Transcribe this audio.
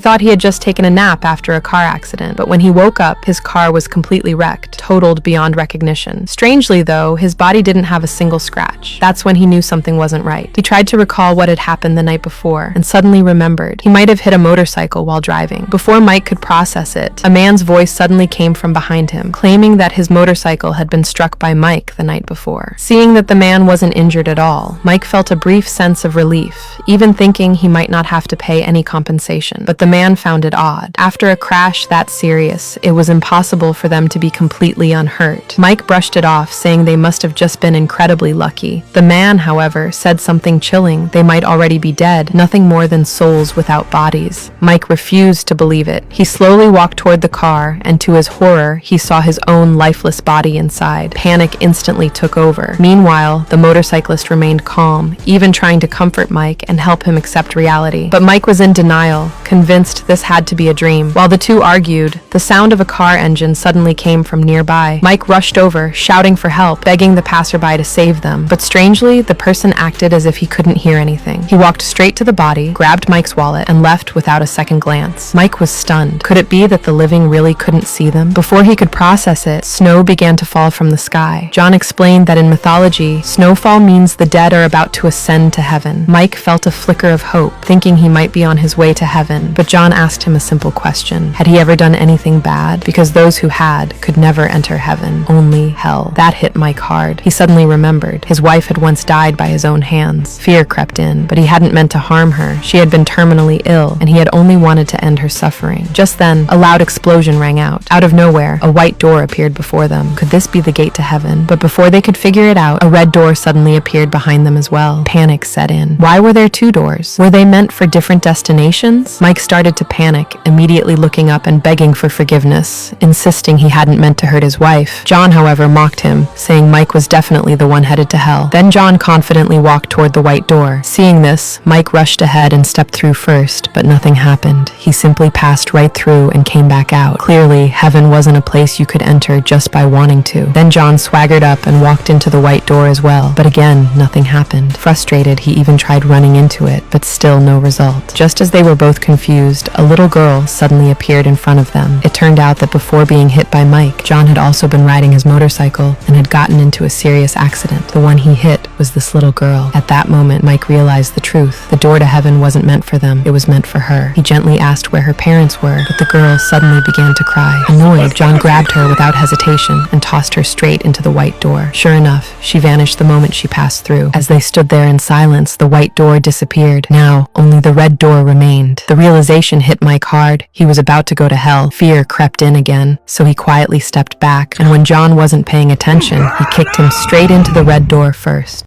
thought he had just taken a nap after a car accident, but when he woke up, his car was completely wrecked, totaled beyond recognition. Strangely, though, his body didn't have a single scratch. That's when he knew something wasn't right. He tried to recall what had happened the night before, and suddenly remembered. He might have hit a motorcycle while driving. Before Mike could process it, a man's voice suddenly came from behind him, claiming that his motorcycle had been struck by Mike the night before. Seeing that the man wasn't injured at all, Mike felt a brief sense of relief, even thinking he might not have to pay any compensation. But the man found it odd. After a crash that serious, it was impossible for them to be completely unhurt. Mike brushed it off, saying they must have just been incredibly lucky. The man, however, said something chilling. They might already be dead, nothing more than souls without bodies. Mike refused to believe it. He slowly walked toward the car, and to his horror, he saw his own lifeless body inside. Panic instantly took over. Meanwhile, the motorcyclist remained calm, even trying to comfort Mike and help him accept reality. But Mike was in denial, convinced this had to be a dream. While the two argued, the sound of a car engine suddenly came from nearby. Mike rushed over, shouting for help, begging the passerby to save them. But strangely, the person acted as if he couldn't hear anything. He walked straight to the body, grabbed Mike's wallet, and left without a second glance. Mike was stunned. Could it be that the living really couldn't see them? Before he could process it, snow began to fall from the sky. John explained that in mythology, snowfall means the dead are about to ascend to heaven. Mike felt a flicker of hope, thinking he might be on his way to heaven. But John asked him a simple question. Had he ever done anything bad? Because those who had could never enter heaven, only hell. That hit Mike hard. He suddenly remembered. His wife had once died by his own hands. Fear crept in, but he hadn't meant to harm her. She had been terminally ill, and he had only wanted to end her suffering. Just then, a loud explosion rang out. Out of nowhere, a white door appeared before them. Could this be the gate to heaven? But before they could figure it out, a red door suddenly appeared behind them as well. Panic set in. Why were there two doors? Were they meant for different destinations? Mike started to panic, immediately looking up and begging for forgiveness, insisting he hadn't meant to hurt his wife. John, however, mocked him, saying Mike was definitely the one headed to hell. Then John confidently walked toward the white door. Seeing this, Mike rushed ahead and stepped through first, but nothing happened. He simply passed right through and came back out. Clearly, heaven wasn't a place you could enter just by wanting to. Then John swaggered up and walked into the white door as well, but again, nothing happened. Frustrated, he even tried running into it, but still no result. Just as they were both confused, a little girl suddenly appeared in front of them. It turned out that before being hit by Mike, John had also been riding his motorcycle and had gotten into a serious accident. The one he hit was this little girl. At that moment, Mike realized the truth. The door to heaven wasn't meant for them, it was meant for her. He gently asked where her parents were, but the girl suddenly began to cry. Annoyed, John grabbed her without hesitation and tossed her straight into the white door. Sure enough, she vanished the moment she passed through. As they stood there in silence, the white door disappeared. Now, only the red door remained. The realization hit Mike hard. He was about to go to hell. Fear crept in again, so he quietly stepped back, and when John wasn't paying attention, he kicked him straight into the red door first.